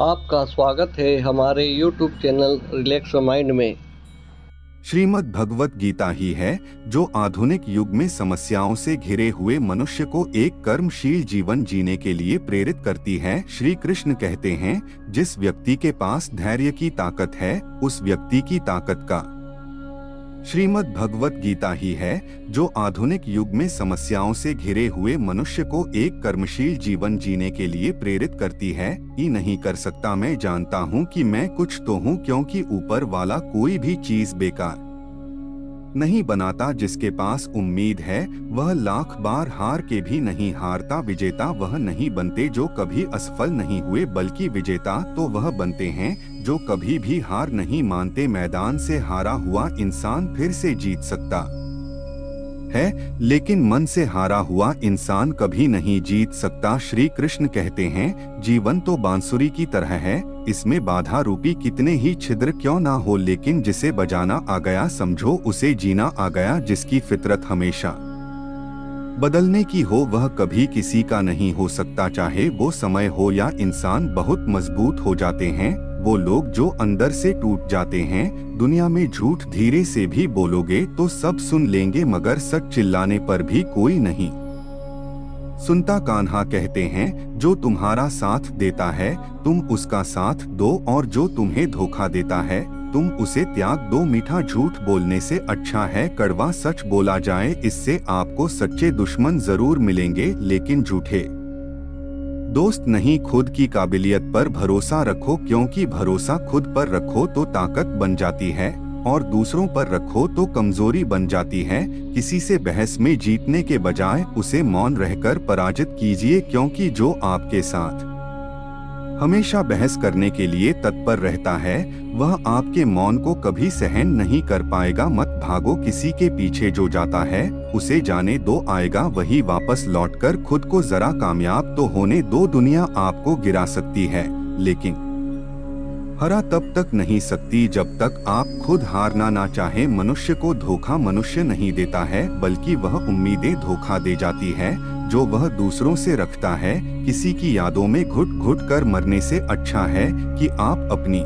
आपका स्वागत है हमारे YouTube चैनल रिलैक्स माइंड में। श्रीमद् भगवत गीता ही है जो आधुनिक युग में समस्याओं से घिरे हुए मनुष्य को एक कर्मशील जीवन जीने के लिए प्रेरित करती है। श्री कृष्ण कहते हैं, जिस व्यक्ति के पास धैर्य की ताकत है उस व्यक्ति की ताकत का। श्रीमद् भगवत गीता ही है जो आधुनिक युग में समस्याओं से घिरे हुए मनुष्य को एक कर्मशील जीवन जीने के लिए प्रेरित करती है। ही नहीं कर सकता, मैं जानता हूँ कि मैं कुछ तो हूँ, क्योंकि ऊपर वाला कोई भी चीज बेकार नहीं बनाता। जिसके पास उम्मीद है वह लाख बार हार के भी नहीं हारता। विजेता वह नहीं बनते जो कभी असफल नहीं हुए, बल्कि विजेता तो वह बनते हैं जो कभी भी हार नहीं मानते। मैदान से हारा हुआ इंसान फिर से जीत सकता है, लेकिन मन से हारा हुआ इंसान कभी नहीं जीत सकता। श्री कृष्ण कहते हैं, जीवन तो बांसुरी की तरह है, इसमें बाधा रूपी कितने ही छिद्र क्यों ना हो, लेकिन जिसे बजाना आ गया समझो उसे जीना आ गया। जिसकी फितरत हमेशा बदलने की हो वह कभी किसी का नहीं हो सकता, चाहे वो समय हो या इंसान। बहुत मजबूत हो जाते हैं वो लोग जो अंदर से टूट जाते हैं। दुनिया में झूठ धीरे से भी बोलोगे तो सब सुन लेंगे, मगर सच चिल्लाने पर भी कोई नहीं सुनता। कान्हा कहते हैं, जो तुम्हारा साथ देता है तुम उसका साथ दो, और जो तुम्हें धोखा देता है तुम उसे त्याग दो। मीठा झूठ बोलने से अच्छा है कड़वा सच बोला जाए, इससे आपको सच्चे दुश्मन जरूर मिलेंगे लेकिन झूठे दोस्त नहीं। खुद की काबिलियत पर भरोसा रखो, क्योंकि भरोसा खुद पर रखो तो ताकत बन जाती है और दूसरों पर रखो तो कमजोरी बन जाती है। किसी से बहस में जीतने के बजाय उसे मौन रहकर पराजित कीजिए, क्योंकि जो आपके साथ हमेशा बहस करने के लिए तत्पर रहता है वह आपके मौन को कभी सहन नहीं कर पाएगा। मत भागो किसी के पीछे, जो जाता है उसे जाने दो, आएगा वही वापस लौटकर। खुद को जरा कामयाब तो होने दो, दुनिया आपको गिरा सकती है लेकिन हरा तब तक नहीं सकती जब तक आप खुद हारना ना चाहे। मनुष्य को धोखा मनुष्य नहीं देता है, बल्कि वह उम्मीदें धोखा दे जाती है जो वह दूसरों से रखता है। किसी की यादों में घुट घुट कर मरने से अच्छा है कि आप अपनी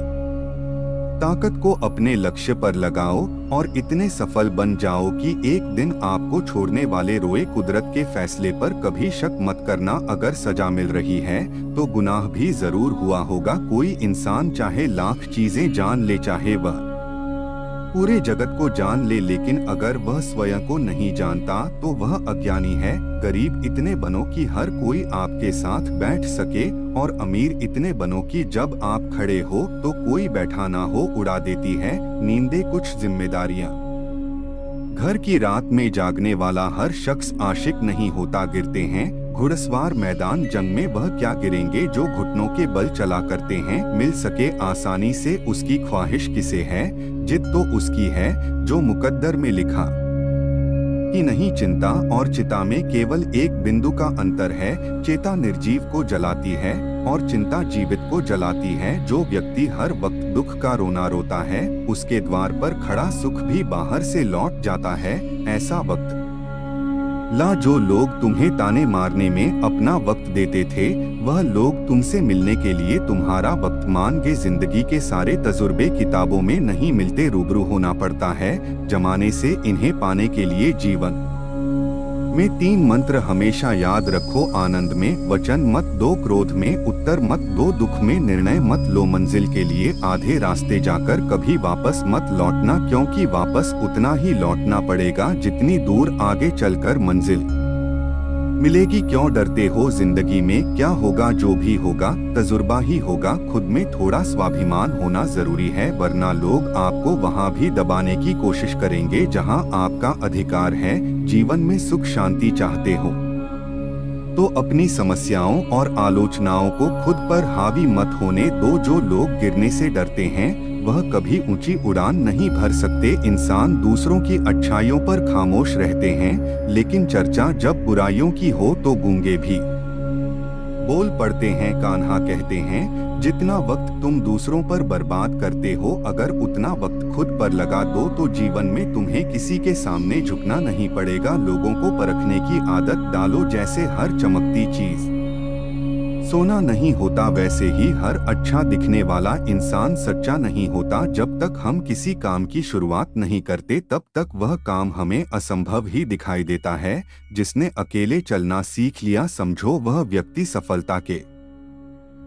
ताकत को अपने लक्ष्य पर लगाओ और इतने सफल बन जाओ कि एक दिन आपको छोड़ने वाले रोए। कुदरत के फैसले पर कभी शक मत करना, अगर सजा मिल रही है तो गुनाह भी जरूर हुआ होगा। कोई इंसान चाहे लाख चीजें जान ले, चाहे वह पूरे जगत को जान ले, लेकिन अगर वह स्वयं को नहीं जानता तो वह अज्ञानी है। गरीब इतने बनो कि हर कोई आपके साथ बैठ सके, और अमीर इतने बनो कि जब आप खड़े हो तो कोई बैठा ना हो। उड़ा देती है नींदें कुछ जिम्मेदारियां। घर की रात में जागने वाला हर शख्स आशिक नहीं होता। गिरते हैं घुड़सवार मैदान जंग में, वह क्या गिरेंगे जो घुटनों के बल चला करते हैं। मिल सके आसानी से उसकी ख्वाहिश किसे है, जिद तो उसकी है जो मुकद्दर में लिखा ही नहीं। चिंता और चिता में केवल एक बिंदु का अंतर है, चेता निर्जीव को जलाती है और चिंता जीवित को जलाती है। जो व्यक्ति हर वक्त दुख का रोना रोता है उसके द्वार पर खड़ा सुख भी बाहर से लौट जाता है। ऐसा वक्त ला जो लोग तुम्हें ताने मारने में अपना वक्त देते थे, वह लोग तुमसे मिलने के लिए तुम्हारा वक्त मान गए। जिंदगी के सारे तजुर्बे किताबों में नहीं मिलते, रूबरू होना पड़ता है जमाने से। इन्हें पाने के लिए जीवन में 3 मंत्र हमेशा याद रखो। आनंद में वचन मत दो, क्रोध में उत्तर मत दो, दुख में निर्णय मत लो। मंजिल के लिए आधे रास्ते जाकर कभी वापस मत लौटना, क्योंकि वापस उतना ही लौटना पड़ेगा जितनी दूर आगे चलकर मंजिल मिलेगी। क्यों डरते हो, जिंदगी में क्या होगा जो भी होगा तजुर्बा ही होगा। खुद में थोड़ा स्वाभिमान होना जरूरी है, वरना लोग आपको वहाँ भी दबाने की कोशिश करेंगे जहाँ आपका अधिकार है। जीवन में सुख शांति चाहते हो तो अपनी समस्याओं और आलोचनाओं को खुद पर हावी मत होने दो। जो लोग गिरने से डरते हैं वह कभी ऊंची उड़ान नहीं भर सकते। इंसान दूसरों की अच्छाइयों पर खामोश रहते हैं, लेकिन चर्चा जब बुराइयों की हो तो गूंगे भी बोल पड़ते हैं। कान्हा कहते हैं, जितना वक्त तुम दूसरों पर बर्बाद करते हो अगर उतना वक्त खुद पर लगा दो तो जीवन में तुम्हें किसी के सामने झुकना नहीं पड़ेगा। लोगों को परखने की आदत डालो, जैसे हर चमकती चीज सोना नहीं होता, वैसे ही हर अच्छा दिखने वाला इंसान सच्चा नहीं होता। जब तक हम किसी काम की शुरुआत नहीं करते तब तक वह काम हमें असंभव ही दिखाई देता है। जिसने अकेले चलना सीख लिया, समझो वह व्यक्ति सफलता के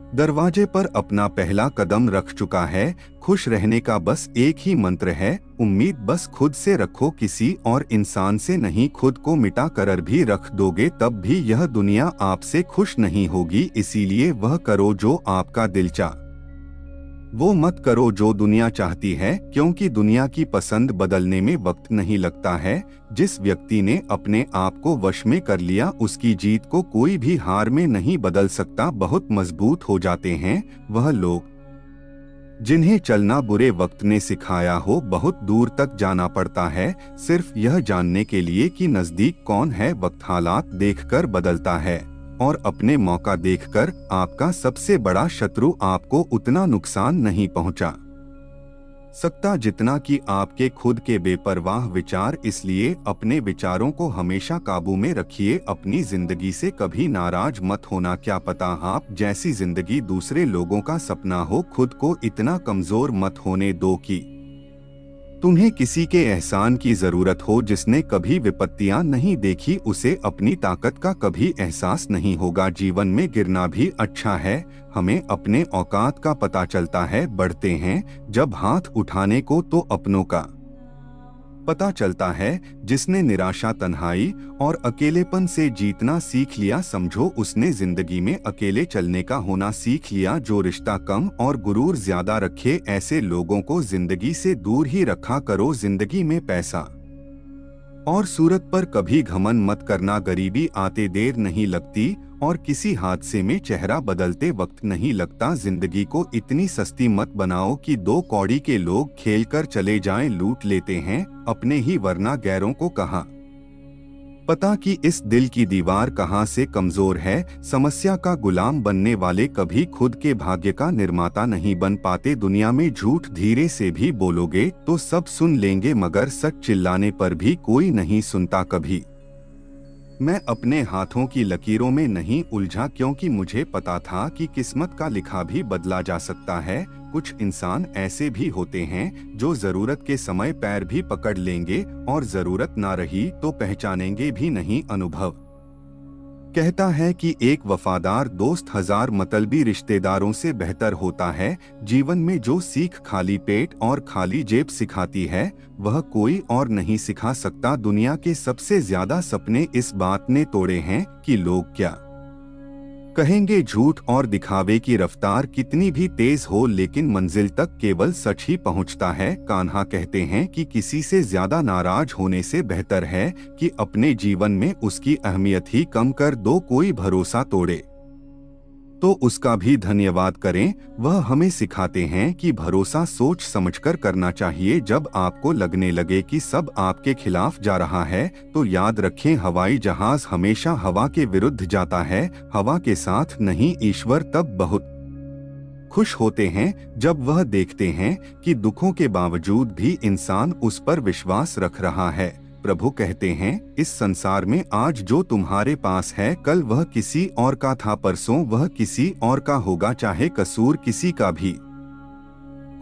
दरवाजे पर अपना पहला कदम रख चुका है। खुश रहने का बस एक ही मंत्र है, उम्मीद बस खुद से रखो, किसी और इंसान से नहीं। खुद को मिटा कर भी रख दोगे तब भी यह दुनिया आपसे खुश नहीं होगी। इसीलिए वह करो जो आपका दिल चाहे, वो मत करो जो दुनिया चाहती है, क्योंकि दुनिया की पसंद बदलने में वक्त नहीं लगता है। जिस व्यक्ति ने अपने आप को वश में कर लिया, उसकी जीत को कोई भी हार में नहीं बदल सकता। बहुत मजबूत हो जाते हैं वह लोग जिन्हें चलना बुरे वक्त ने सिखाया हो। बहुत दूर तक जाना पड़ता है सिर्फ यह जानने के लिए कि नजदीक कौन है। वक्त हालात देखकर बदलता है और अपने मौका देखकर। आपका सबसे बड़ा शत्रु आपको उतना नुकसान नहीं पहुंचा सकता जितना कि आपके खुद के बेपरवाह विचार। इसलिए अपने विचारों को हमेशा काबू में रखिए। अपनी जिंदगी से कभी नाराज मत होना। क्या पता आप जैसी जिंदगी दूसरे लोगों का सपना हो। खुद को इतना कमजोर मत होने दो कि तुम्हें किसी के एहसान की जरूरत हो। जिसने कभी विपत्तियां नहीं देखी, उसे अपनी ताकत का कभी एहसास नहीं होगा। जीवन में गिरना भी अच्छा है, हमें अपने औकात का पता चलता है। बढ़ते हैं जब हाथ उठाने को तो अपनों का पता चलता है। जिसने निराशा, तन्हाई और अकेलेपन से जीतना सीख लिया, समझो उसने जिंदगी में अकेले चलने का होना सीख लिया। जो रिश्ता कम और गुरूर ज्यादा रखे, ऐसे लोगों को जिंदगी से दूर ही रखा करो। जिंदगी में पैसा और सूरत पर कभी घमंड मत करना। गरीबी आते देर नहीं लगती और किसी हादसे में चेहरा बदलते वक्त नहीं लगता। जिंदगी को इतनी सस्ती मत बनाओ कि दो कौड़ी के लोग खेलकर चले जाएं। लूट लेते हैं अपने ही, वरना गैरों को कहाँ पता कि इस दिल की दीवार कहाँ से कमजोर है। समस्या का गुलाम बनने वाले कभी खुद के भाग्य का निर्माता नहीं बन पाते। दुनिया में झूठ धीरे से भी बोलोगे तो सब सुन लेंगे, मगर सच चिल्लाने पर भी कोई नहीं सुनता कभी। मैं अपने हाथों की लकीरों में नहीं उलझा, क्योंकि मुझे पता था कि किस्मत का लिखा भी बदला जा सकता है। कुछ इंसान ऐसे भी होते हैं जो जरूरत के समय पैर भी पकड़ लेंगे और जरूरत ना रही तो पहचानेंगे भी नहीं। अनुभव कहता है कि एक वफादार दोस्त हजार मतलबी रिश्तेदारों से बेहतर होता है। जीवन में जो सीख खाली पेट और खाली जेब सिखाती है, वह कोई और नहीं सिखा सकता। दुनिया के सबसे ज्यादा सपने इस बात ने तोड़े हैं कि लोग क्या कहेंगे। झूठ और दिखावे की रफ्तार कितनी भी तेज हो, लेकिन मंजिल तक केवल सच ही पहुंचता है। कान्हा कहते हैं कि किसी से ज्यादा नाराज होने से बेहतर है कि अपने जीवन में उसकी अहमियत ही कम कर दो। कोई भरोसा तोड़े तो उसका भी धन्यवाद करें। वह हमें सिखाते हैं कि भरोसा सोच समझकर करना चाहिए। जब आपको लगने लगे कि सब आपके खिलाफ जा रहा है, तो याद रखें हवाई जहाज हमेशा हवा के विरुद्ध जाता है, हवा के साथ नहीं। ईश्वर तब बहुत खुश होते हैं जब वह देखते हैं कि दुखों के बावजूद भी इंसान उस पर विश्वास रख रहा है। प्रभु कहते हैं, इस संसार में आज जो तुम्हारे पास है, कल वह किसी और का था, परसों वह किसी और का होगा। चाहे कसूर किसी का भी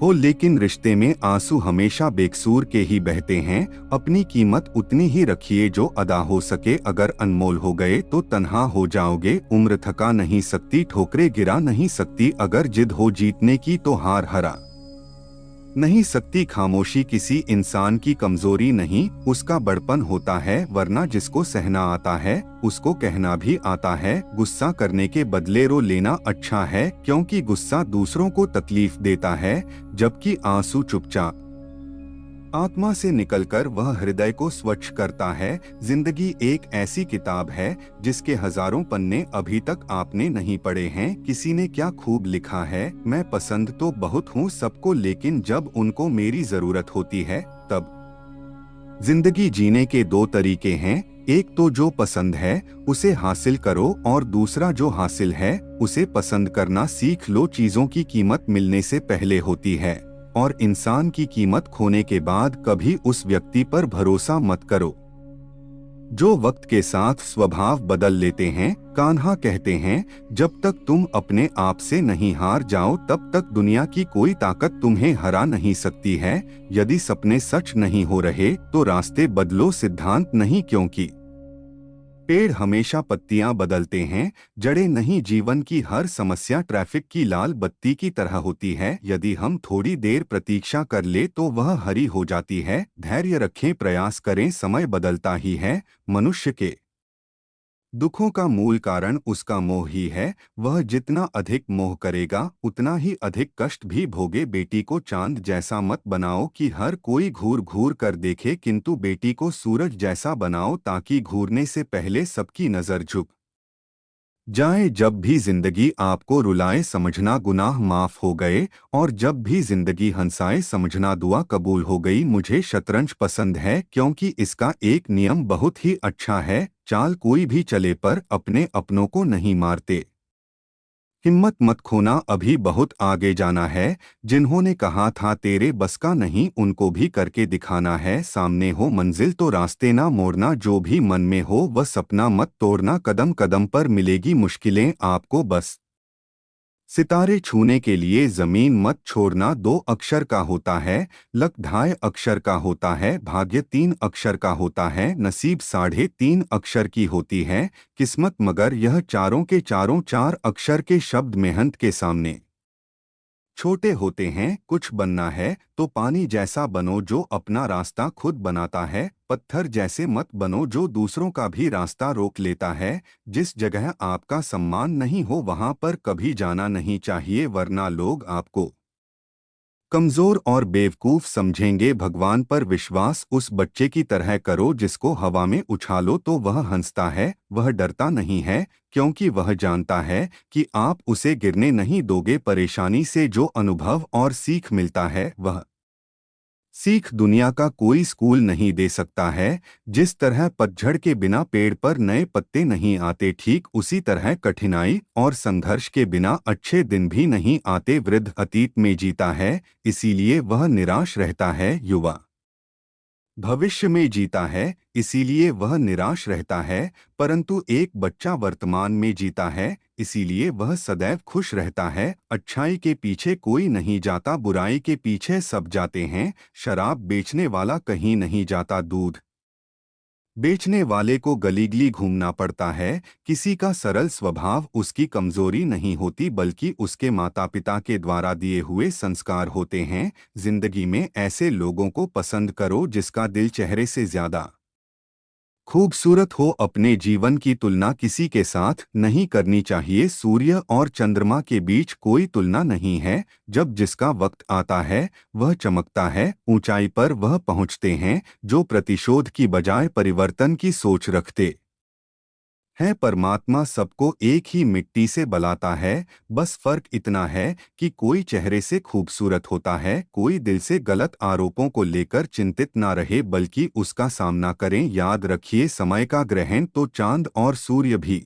हो, लेकिन रिश्ते में आंसू हमेशा बेकसूर के ही बहते हैं। अपनी कीमत उतनी ही रखिए जो अदा हो सके। अगर अनमोल हो गए तो तन्हा हो जाओगे। उम्र थका नहीं सकती, ठोकरें गिरा नहीं सकती। अगर जिद हो जीतने की तो हार हरा नहीं सकती। खामोशी किसी इंसान की कमजोरी नहीं, उसका बड़पन होता है। वरना जिसको सहना आता है उसको कहना भी आता है। गुस्सा करने के बदले रो लेना अच्छा है, क्योंकि गुस्सा दूसरों को तकलीफ देता है, जबकि आंसू चुपचाप आत्मा से निकलकर वह हृदय को स्वच्छ करता है। जिंदगी एक ऐसी किताब है जिसके हजारों पन्ने अभी तक आपने नहीं पढ़े हैं। किसी ने क्या खूब लिखा है, मैं पसंद तो बहुत हूँ सबको, लेकिन जब उनको मेरी जरूरत होती है तब। जिंदगी जीने के दो तरीके हैं, एक तो जो पसंद है उसे हासिल करो, और दूसरा जो हासिल है उसे पसंद करना सीख लो। चीजों की कीमत मिलने से पहले होती है, और इंसान की कीमत खोने के बाद। कभी उस व्यक्ति पर भरोसा मत करो जो वक्त के साथ स्वभाव बदल लेते हैं। कान्हा कहते हैं, जब तक तुम अपने आप से नहीं हार जाओ तब तक दुनिया की कोई ताकत तुम्हें हरा नहीं सकती है। यदि सपने सच नहीं हो रहे तो रास्ते बदलो, सिद्धांत नहीं। क्योंकि पेड़ हमेशा पत्तियां बदलते हैं, जड़ें नहीं। जीवन की हर समस्या ट्रैफिक की लाल बत्ती की तरह होती है। यदि हम थोड़ी देर प्रतीक्षा कर ले तो वह हरी हो जाती है। धैर्य रखें, प्रयास करें, समय बदलता ही है। मनुष्य के दुखों का मूल कारण उसका मोह ही है। वह जितना अधिक मोह करेगा उतना ही अधिक कष्ट भी भोगे। बेटी को चांद जैसा मत बनाओ कि हर कोई घूर घूर कर देखे, किंतु बेटी को सूरज जैसा बनाओ ताकि घूरने से पहले सबकी नजर झुक जाए। जब भी जिंदगी आपको रुलाए समझना गुनाह माफ हो गए, और जब भी जिंदगी हंसाए समझना दुआ कबूल हो गई। मुझे शतरंज पसंद है क्योंकि इसका एक नियम बहुत ही अच्छा है, चाल कोई भी चले पर अपने अपनों को नहीं मारते। हिम्मत मत खोना, अभी बहुत आगे जाना है। जिन्होंने कहा था तेरे बस का नहीं, उनको भी करके दिखाना है। सामने हो मंजिल तो रास्ते ना मोड़ना, जो भी मन में हो वह सपना मत तोड़ना। कदम कदम पर मिलेगी मुश्किलें आपको, बस सितारे छूने के लिए जमीन मत छोड़ना। 2 अक्षर का होता है, लक 2.5 अक्षर का होता है, भाग्य 3 अक्षर का होता है, नसीब 3.5 अक्षर की होती है, किस्मत मगर यह चारों के चारों 4 अक्षर के शब्द मेहनत के सामने छोटे होते हैं। कुछ बनना है तो पानी जैसा बनो जो अपना रास्ता खुद बनाता है। पत्थर जैसे मत बनो जो दूसरों का भी रास्ता रोक लेता है। जिस जगह आपका सम्मान नहीं हो वहां पर कभी जाना नहीं चाहिए, वरना लोग आपको कमजोर और बेवकूफ समझेंगे। भगवान पर विश्वास उस बच्चे की तरह करो जिसको हवा में उछालो तो वह हंसता है। वह डरता नहीं है क्योंकि वह जानता है कि आप उसे गिरने नहीं दोगे। परेशानी से जो अनुभव और सीख मिलता है वह सीख दुनिया का कोई स्कूल नहीं दे सकता है। जिस तरह पतझड़ के बिना पेड़ पर नए पत्ते नहीं आते, ठीक उसी तरह कठिनाई और संघर्ष के बिना अच्छे दिन भी नहीं आते। वृद्ध अतीत में जीता है इसीलिए वह निराश रहता है, युवा भविष्य में जीता है इसीलिए वह निराश रहता है, परंतु एक बच्चा वर्तमान में जीता है इसीलिए वह सदैव खुश रहता है। अच्छाई के पीछे कोई नहीं जाता, बुराई के पीछे सब जाते हैं। शराब बेचने वाला कहीं नहीं जाता, दूध बेचने वाले को गली-गली घूमना पड़ता है। किसी का सरल स्वभाव उसकी कमजोरी नहीं होती बल्कि उसके माता पिता के द्वारा दिए हुए संस्कार होते हैं। जिंदगी में ऐसे लोगों को पसंद करो जिसका दिल चेहरे से ज्यादा खूबसूरत हो। अपने जीवन की तुलना किसी के साथ नहीं करनी चाहिए। सूर्य और चंद्रमा के बीच कोई तुलना नहीं है। जब जिसका वक्त आता है वह चमकता है, ऊंचाई पर वह पहुंचते हैं जो प्रतिशोध की बजाय परिवर्तन की सोच रखते है। परमात्मा सबको एक ही मिट्टी से बनाता है, बस फर्क इतना है कि कोई चेहरे से खूबसूरत होता है। कोई दिल से गलत आरोपों को लेकर चिंतित ना रहे बल्कि उसका सामना करें। याद रखिए, समय का ग्रहण तो चांद और सूर्य भी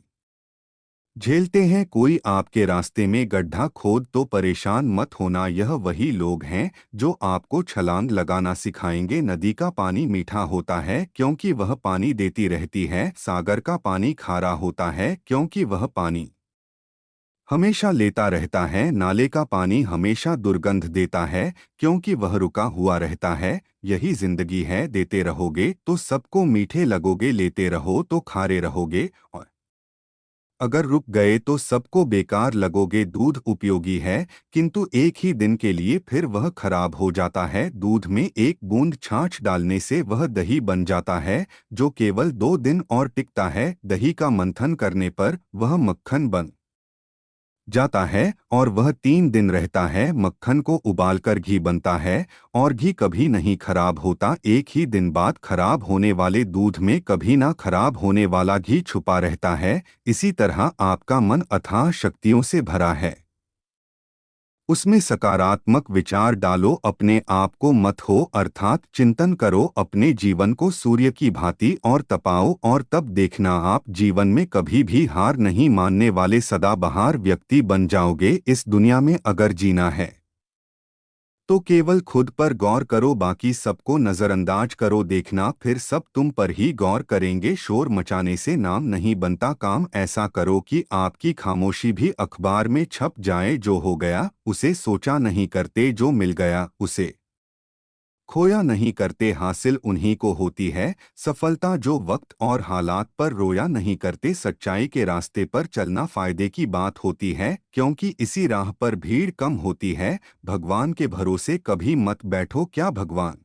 झेलते हैं। कोई आपके रास्ते में गड्ढा खोद तो परेशान मत होना, यह वही लोग हैं जो आपको छलांग लगाना सिखाएंगे। नदी का पानी मीठा होता है क्योंकि वह पानी देती रहती है। सागर का पानी खारा होता है क्योंकि वह पानी हमेशा लेता रहता है। नाले का पानी हमेशा दुर्गंध देता है क्योंकि वह रुका हुआ रहता है। यही जिंदगी है, देते रहोगे तो सबको मीठे लगोगे, लेते रहो तो खारे रहोगे, और अगर रुक गए तो सबको बेकार लगोगे। दूध उपयोगी है किंतु एक ही दिन के लिए फिर वह खराब हो जाता है। दूध में एक बूंद छाछ डालने से वह दही बन जाता है जो केवल 2 दिन और टिकता है। दही का मंथन करने पर वह मक्खन बन जाता है और वह 3 दिन रहता है। मक्खन को उबालकर घी बनता है और घी कभी नहीं खराब होता। एक ही दिन बाद खराब होने वाले दूध में कभी ना खराब होने वाला घी छुपा रहता है। इसी तरह आपका मन अथाह शक्तियों से भरा है, उसमें सकारात्मक विचार डालो। अपने आप को मत हो अर्थात चिंतन करो। अपने जीवन को सूर्य की भांति और तपाओ और तब देखना आप जीवन में कभी भी हार नहीं मानने वाले सदाबहार व्यक्ति बन जाओगे। इस दुनिया में अगर जीना है तो केवल खुद पर गौर करो, बाकी सबको नजरअंदाज करो। देखना फिर सब तुम पर ही गौर करेंगे। शोर मचाने से नाम नहीं बनता, काम ऐसा करो कि आपकी खामोशी भी अखबार में छप जाए। जो हो गया उसे सोचा नहीं करते, जो मिल गया उसे खोया नहीं करते। हासिल उन्हीं को होती है सफलता जो वक्त और हालात पर रोया नहीं करते। सच्चाई के रास्ते पर चलना फायदे की बात होती है, क्योंकि इसी राह पर भीड़ कम होती है। भगवान के भरोसे कभी मत बैठो, क्या भगवान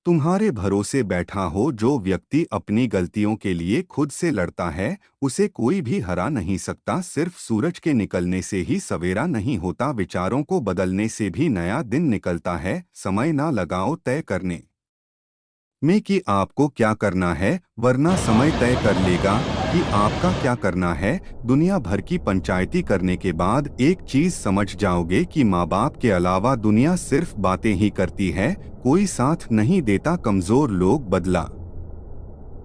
तुम्हारे भरोसे बैठा हो? जो व्यक्ति अपनी गलतियों के लिए खुद से लड़ता है उसे कोई भी हरा नहीं सकता। सिर्फ सूरज के निकलने से ही सवेरा नहीं होता, विचारों को बदलने से भी नया दिन निकलता है। समय ना लगाओ तय करने में कि आपको क्या करना है, वरना समय तय कर लेगा कि आपका क्या करना है। दुनिया भर की पंचायती करने के बाद एक चीज समझ जाओगे कि माँ बाप के अलावा दुनिया सिर्फ बातें ही करती है, कोई साथ नहीं देता। कमजोर लोग बदला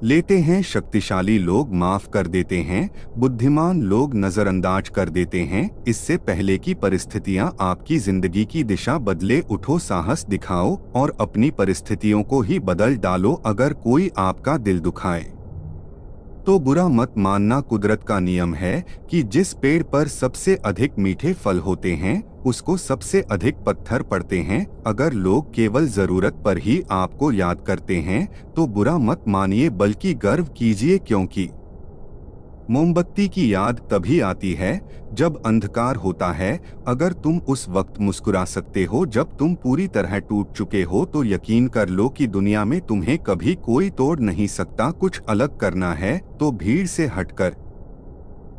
लेते हैं, शक्तिशाली लोग माफ कर देते हैं, बुद्धिमान लोग नजरअंदाज कर देते हैं। इससे पहले की परिस्थितियां आपकी जिंदगी की दिशा बदले, उठो, साहस दिखाओ और अपनी परिस्थितियों को ही बदल डालो। अगर कोई आपका दिल दुखाए तो बुरा मत मानना। कुदरत का नियम है कि जिस पेड़ पर सबसे अधिक मीठे फल होते हैं उसको सबसे अधिक पत्थर पड़ते हैं। अगर लोग केवल जरूरत पर ही आपको याद करते हैं तो बुरा मत मानिए, बल्कि गर्व कीजिए, क्योंकि मोमबत्ती की याद तभी आती है जब अंधकार होता है। अगर तुम उस वक्त मुस्कुरा सकते हो जब तुम पूरी तरह टूट चुके हो, तो यकीन कर लो कि दुनिया में तुम्हें कभी कोई तोड़ नहीं सकता। कुछ अलग करना है तो भीड़ से हटकर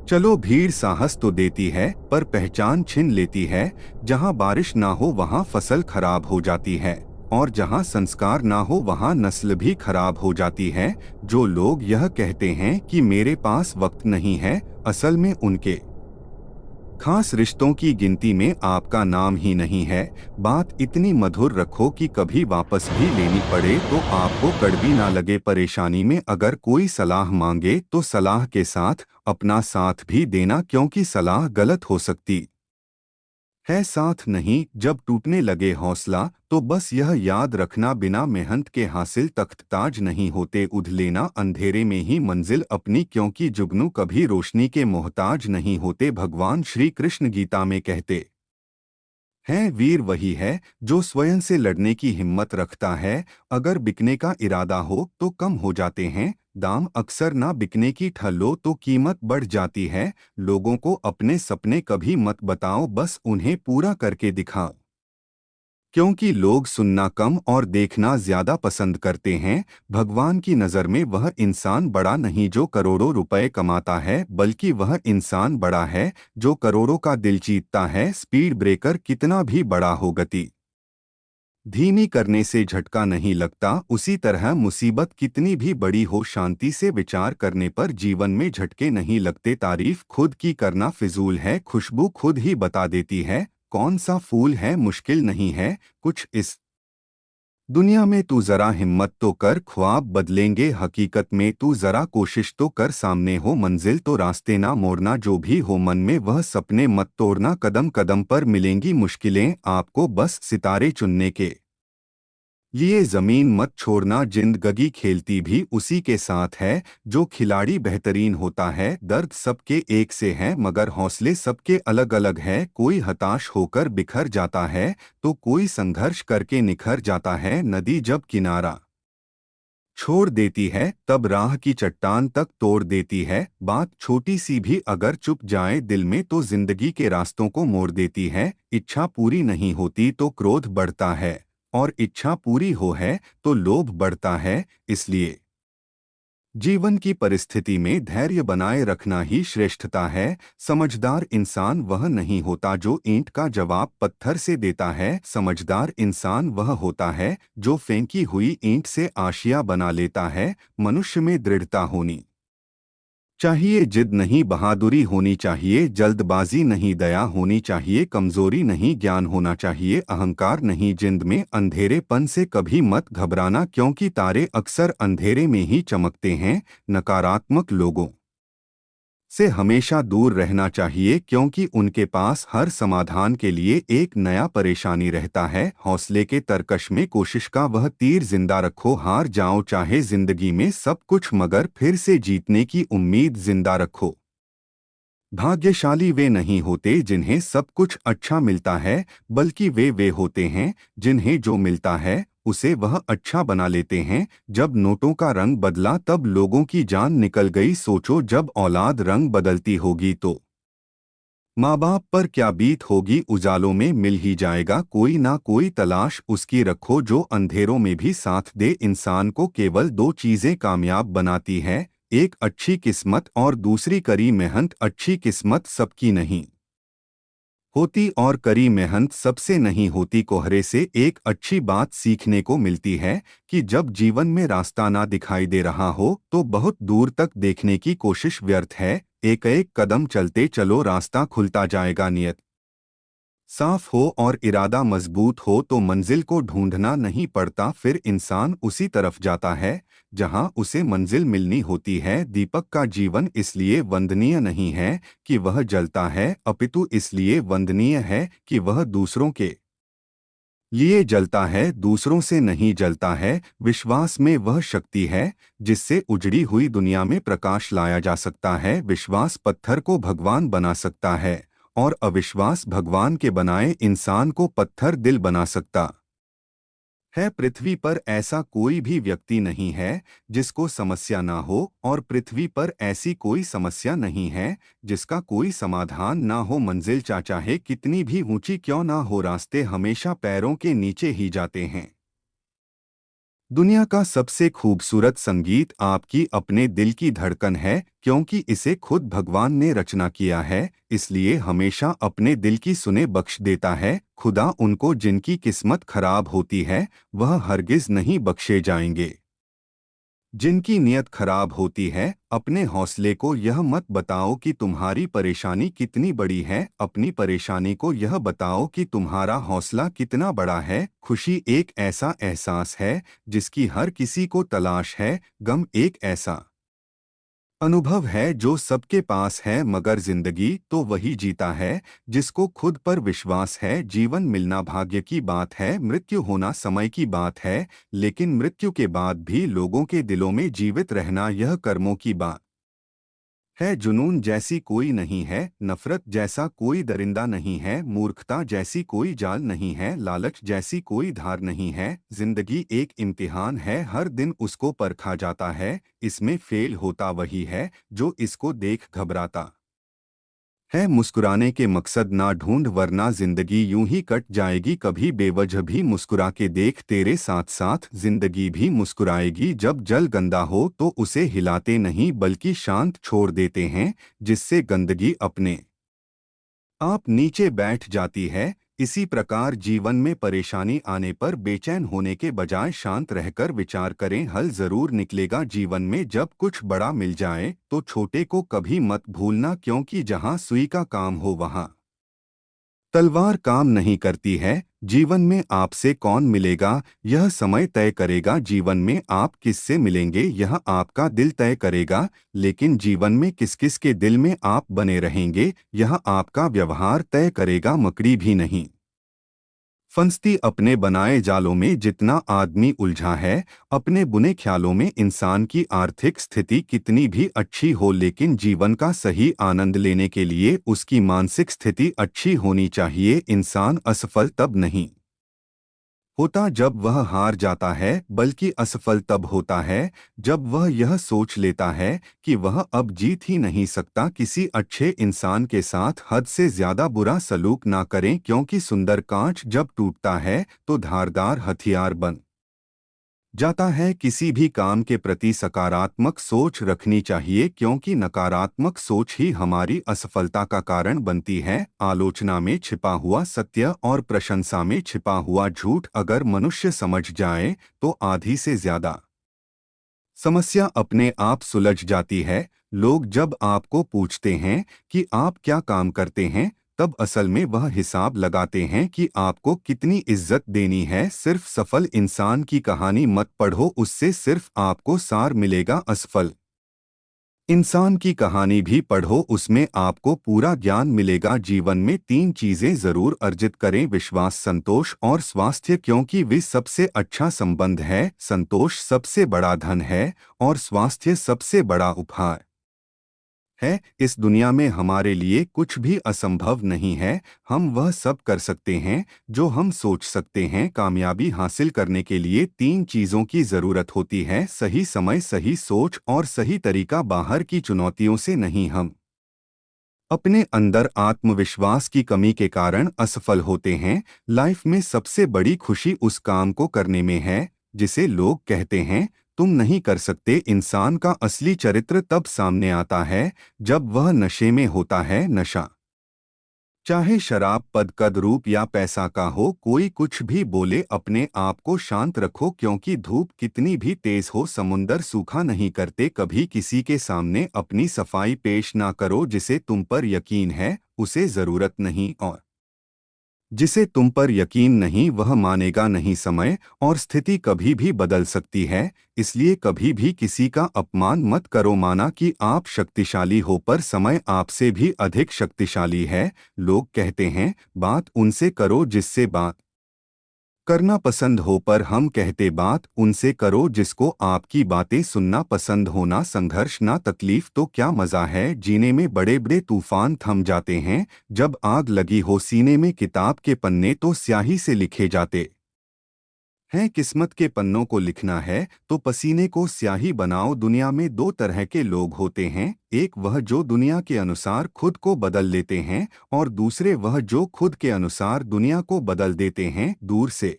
चलो। भीड़ साहस तो देती है पर पहचान छीन लेती है। जहाँ बारिश ना हो वहाँ फसल खराब हो जाती है, और जहाँ संस्कार ना हो वहाँ नस्ल भी खराब हो जाती है। जो लोग यह कहते हैं कि मेरे पास वक्त नहीं है, असल में उनके खास रिश्तों की गिनती में आपका नाम ही नहीं है। बात इतनी मधुर रखो कि कभी वापस भी लेनी पड़े तो आपको कड़वी ना लगे। परेशानी में अगर कोई सलाह मांगे तो सलाह के साथ अपना साथ भी देना, क्योंकि सलाह गलत हो सकती है, साथ नहीं। जब टूटने लगे हौसला तो बस यह याद रखना, बिना मेहनत के हासिल तख्त ताज नहीं होते। उध लेना अंधेरे में ही मंजिल अपनी, क्योंकि जुगनू कभी रोशनी के मोहताज नहीं होते। भगवान श्री कृष्ण गीता में कहते हैं, वीर वही है जो स्वयं से लड़ने की हिम्मत रखता है। अगर बिकने का इरादा हो तो कम हो जाते हैं दाम, अक्सर ना बिकने की ठल्लो तो कीमत बढ़ जाती है। लोगों को अपने सपने कभी मत बताओ, बस उन्हें पूरा करके दिखाओ, क्योंकि लोग सुनना कम और देखना ज्यादा पसंद करते हैं। भगवान की नज़र में वह इंसान बड़ा नहीं जो करोड़ों रुपए कमाता है, बल्कि वह इंसान बड़ा है जो करोड़ों का दिल जीतता है। स्पीड ब्रेकर कितना भी बड़ा हो, गति धीमी करने से झटका नहीं लगता। उसी तरह मुसीबत कितनी भी बड़ी हो, शांति से विचार करने पर जीवन में झटके नहीं लगते। तारीफ खुद की करना फिजूल है, खुशबू खुद ही बता देती है कौन सा फूल है। मुश्किल नहीं है कुछ इस दुनिया में, तू जरा हिम्मत तो कर, ख्वाब बदलेंगे हकीकत में। तू जरा कोशिश तो कर, सामने हो मंजिल तो रास्ते ना मोड़ना। जो भी हो मन में वह सपने मत तोड़ना, कदम कदम पर मिलेंगी मुश्किलें आपको, बस सितारे चुनने के लिए जमीन मत छोड़ना। जिंदगी खेलती भी उसी के साथ है जो खिलाड़ी बेहतरीन होता है। दर्द सबके एक से है मगर हौसले सबके अलग अलग है। कोई हताश होकर बिखर जाता है तो कोई संघर्ष करके निखर जाता है। नदी जब किनारा छोड़ देती है तब राह की चट्टान तक तोड़ देती है। बात छोटी सी भी अगर चुप जाए दिल में तो जिंदगी के रास्तों को मोड़ देती है। इच्छा पूरी नहीं होती तो क्रोध बढ़ता है, और इच्छा पूरी हो है तो लोभ बढ़ता है। इसलिए जीवन की परिस्थिति में धैर्य बनाए रखना ही श्रेष्ठता है। समझदार इंसान वह नहीं होता जो ईंट का जवाब पत्थर से देता है। समझदार इंसान वह होता है जो फेंकी हुई ईंट से आशिया बना लेता है। मनुष्य में दृढ़ता होनी चाहिए, जिद नहीं बहादुरी होनी चाहिए, जल्दबाजी नहीं दया होनी चाहिए, कमजोरी नहीं ज्ञान होना चाहिए, अहंकार नहीं। जिंद में अंधेरेपन से कभी मत घबराना, क्योंकि तारे अक्सर अंधेरे में ही चमकते हैं। नकारात्मक लोगों से हमेशा दूर रहना चाहिए, क्योंकि उनके पास हर समाधान के लिए एक नया परेशानी रहता है। हौसले के तरकश में कोशिश का वह तीर जिंदा रखो, हार जाओ चाहे जिंदगी में सब कुछ, मगर फिर से जीतने की उम्मीद जिंदा रखो। भाग्यशाली वे नहीं होते जिन्हें सब कुछ अच्छा मिलता है, बल्कि वे होते हैं जिन्हें जो मिलता है उसे वह अच्छा बना लेते हैं। जब नोटों का रंग बदला तब लोगों की जान निकल गई, सोचो जब औलाद रंग बदलती होगी तो माँ बाप पर क्या बीत होगी। उजालों में मिल ही जाएगा कोई ना कोई, तलाश उसकी रखो जो अंधेरों में भी साथ दे। इंसान को केवल दो चीजें कामयाब बनाती है, एक अच्छी किस्मत और दूसरी कड़ी मेहनत। अच्छी किस्मत सबकी नहीं होती और कड़ी मेहनत सबसे नहीं होती। कोहरे से एक अच्छी बात सीखने को मिलती है कि जब जीवन में रास्ता ना दिखाई दे रहा हो तो बहुत दूर तक देखने की कोशिश व्यर्थ है। एक एक कदम चलते चलो, रास्ता खुलता जाएगा। नियत साफ हो और इरादा मजबूत हो तो मंजिल को ढूंढना नहीं पड़ता, फिर इंसान उसी तरफ जाता है जहां उसे मंजिल मिलनी होती है। दीपक का जीवन इसलिए वंदनीय नहीं है कि वह जलता है, अपितु इसलिए वंदनीय है कि वह दूसरों के लिए जलता है, दूसरों से नहीं जलता है। विश्वास में वह शक्ति है जिससे उजड़ी हुई दुनिया में प्रकाश लाया जा सकता है। विश्वास पत्थर को भगवान बना सकता है और अविश्वास भगवान के बनाए इंसान को पत्थर दिल बना सकता है। पृथ्वी पर ऐसा कोई भी व्यक्ति नहीं है जिसको समस्या ना हो, और पृथ्वी पर ऐसी कोई समस्या नहीं है जिसका कोई समाधान ना हो। मंजिल चाहे कितनी भी ऊंची क्यों ना हो, रास्ते हमेशा पैरों के नीचे ही जाते हैं। दुनिया का सबसे खूबसूरत संगीत आपकी अपने दिल की धड़कन है, क्योंकि इसे खुद भगवान ने रचना किया है, इसलिए हमेशा अपने दिल की सुने बख्श देता है। खुदा उनको जिनकी किस्मत खराब होती है वह हरगिज नहीं बख्शे जाएंगे। जिनकी नीयत खराब होती है, अपने हौसले को यह मत बताओ कि तुम्हारी परेशानी कितनी बड़ी है, अपनी परेशानी को यह बताओ कि तुम्हारा हौसला कितना बड़ा है। खुशी एक ऐसा एहसास है जिसकी हर किसी को तलाश है, गम एक ऐसा अनुभव है जो सबके पास है, मगर जिंदगी तो वही जीता है जिसको खुद पर विश्वास है। जीवन मिलना भाग्य की बात है, मृत्यु होना समय की बात है, लेकिन मृत्यु के बाद भी लोगों के दिलों में जीवित रहना यह कर्मों की बात है। जुनून जैसी कोई नहीं है, नफरत जैसा कोई दरिंदा नहीं है, मूर्खता जैसी कोई जाल नहीं है, लालच जैसी कोई धार नहीं है। जिंदगी एक इम्तिहान है, हर दिन उसको परखा जाता है, इसमें फेल होता वही है जो इसको देख घबराता है। मुस्कुराने के मकसद ना ढूंढ, वरना जिंदगी यूं ही कट जाएगी। कभी बेवजह भी मुस्कुरा के देख, तेरे साथ साथ जिंदगी भी मुस्कुराएगी। जब जल गंदा हो तो उसे हिलाते नहीं बल्कि शांत छोड़ देते हैं, जिससे गंदगी अपने आप नीचे बैठ जाती है। इसी प्रकार जीवन में परेशानी आने पर बेचैन होने के बजाय शांत रहकर विचार करें, हल जरूर निकलेगा। जीवन में जब कुछ बड़ा मिल जाए तो छोटे को कभी मत भूलना, क्योंकि जहां सुई का काम हो वहां तलवार काम नहीं करती है। जीवन में आपसे कौन मिलेगा यह समय तय करेगा, जीवन में आप किससे मिलेंगे यह आपका दिल तय करेगा, लेकिन जीवन में किस किस के दिल में आप बने रहेंगे यह आपका व्यवहार तय करेगा। मकड़ी भी नहीं फंसती अपने बनाए जालों में, जितना आदमी उलझा है अपने बुने ख्यालों में। इंसान की आर्थिक स्थिति कितनी भी अच्छी हो, लेकिन जीवन का सही आनंद लेने के लिए उसकी मानसिक स्थिति अच्छी होनी चाहिए। इंसान असफल तब नहीं होता जब वह हार जाता है, बल्कि असफल तब होता है जब वह यह सोच लेता है कि वह अब जीत ही नहीं सकता। किसी अच्छे इंसान के साथ हद से ज्यादा बुरा सलूक ना करें, क्योंकि सुंदर कांच जब टूटता है तो धारदार हथियार बन जाता है। किसी भी काम के प्रति सकारात्मक सोच रखनी चाहिए, क्योंकि नकारात्मक सोच ही हमारी असफलता का कारण बनती है। आलोचना में छिपा हुआ सत्य और प्रशंसा में छिपा हुआ झूठ अगर मनुष्य समझ जाए तो आधी से ज्यादा समस्या अपने आप सुलझ जाती है। लोग जब आपको पूछते हैं कि आप क्या काम करते हैं, तब असल में वह हिसाब लगाते हैं कि आपको कितनी इज्जत देनी है। सिर्फ सफल इंसान की कहानी मत पढ़ो, उससे सिर्फ आपको सार मिलेगा। असफल इंसान की कहानी भी पढ़ो, उसमें आपको पूरा ज्ञान मिलेगा। जीवन में 3 चीजें जरूर अर्जित करें: विश्वास, संतोष और स्वास्थ्य, क्योंकि वे सबसे अच्छा संबंध है। संतोष सबसे बड़ा धन है और स्वास्थ्य सबसे बड़ा उपहार है। इस दुनिया में हमारे लिए कुछ भी असंभव नहीं है। हम वह सब कर सकते हैं जो हम सोच सकते हैं। कामयाबी हासिल करने के लिए 3 चीजों की जरूरत होती है: सही समय, सही सोच और सही तरीका। बाहर की चुनौतियों से नहीं, हम अपने अंदर आत्मविश्वास की कमी के कारण असफल होते हैं। लाइफ में सबसे बड़ी खुशी उस काम को करने में है जिसे लोग कहते हैं तुम नहीं कर सकते। इंसान का असली चरित्र तब सामने आता है जब वह नशे में होता है। नशा चाहे शराब, पद, कद, रूप या पैसा का हो, कोई कुछ भी बोले, अपने आप को शांत रखो, क्योंकि धूप कितनी भी तेज हो, समुंदर सूखा नहीं करते। कभी किसी के सामने अपनी सफाई पेश ना करो। जिसे तुम पर यकीन है उसे जरूरत नहीं, और जिसे तुम पर यकीन नहीं वह मानेगा नहीं। समय और स्थिति कभी भी बदल सकती है, इसलिए कभी भी किसी का अपमान मत करो। माना कि आप शक्तिशाली हो, पर समय आपसे भी अधिक शक्तिशाली है। लोग कहते हैं बात उनसे करो जिससे बात करना पसंद हो, पर हम कहते बात उनसे करो जिसको आपकी बातें सुनना पसंद हो। ना संघर्ष ना तकलीफ तो क्या मजा है जीने में। बड़े बड़े तूफान थम जाते हैं जब आग लगी हो सीने में। किताब के पन्ने तो स्याही से लिखे जाते हैं, किस्मत के पन्नों को लिखना है तो पसीने को स्याही बनाओ। दुनिया में 2 तरह के लोग होते हैं, एक वह जो दुनिया के अनुसार खुद को बदल लेते हैं, और दूसरे वह जो खुद के अनुसार दुनिया को बदल देते हैं। दूर से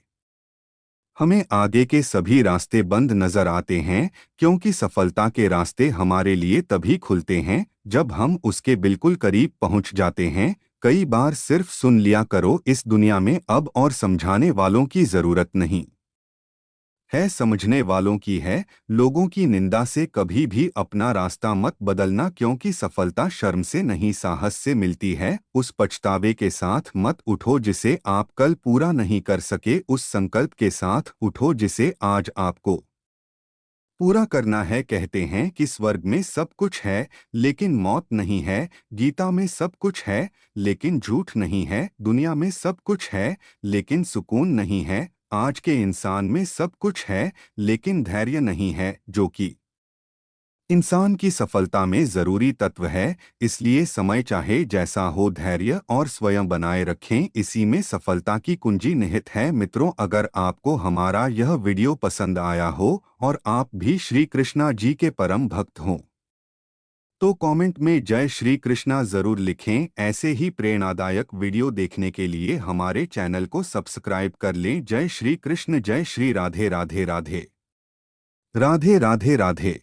हमें आगे के सभी रास्ते बंद नजर आते हैं, क्योंकि सफलता के रास्ते हमारे लिए तभी खुलते हैं जब हम उसके बिल्कुल करीब पहुंच जाते हैं। कई बार सिर्फ सुन लिया करो, इस दुनिया में अब और समझाने वालों की जरूरत नहीं है, समझने वालों की है। लोगों की निंदा से कभी भी अपना रास्ता मत बदलना, क्योंकि सफलता शर्म से नहीं साहस से मिलती है। उस पछतावे के साथ मत उठो जिसे आप कल पूरा नहीं कर सके, उस संकल्प के साथ उठो जिसे आज आपको पूरा करना है। कहते हैं कि स्वर्ग में सब कुछ है लेकिन मौत नहीं है, गीता में सब कुछ है लेकिन झूठ नहीं है, दुनिया में सब कुछ है लेकिन सुकून नहीं है, आज के इंसान में सब कुछ है लेकिन धैर्य नहीं है, जो कि इंसान की सफलता में जरूरी तत्व है। इसलिए समय चाहे जैसा हो, धैर्य और स्वयं बनाए रखें, इसी में सफलता की कुंजी निहित है। मित्रों, अगर आपको हमारा यह वीडियो पसंद आया हो और आप भी श्री कृष्णा जी के परम भक्त हों तो कमेंट में जय श्री कृष्णा जरूर लिखें। ऐसे ही प्रेरणादायक वीडियो देखने के लिए हमारे चैनल को सब्सक्राइब कर लें। जय श्री कृष्ण, जय श्री राधे राधे राधे राधे राधे राधे।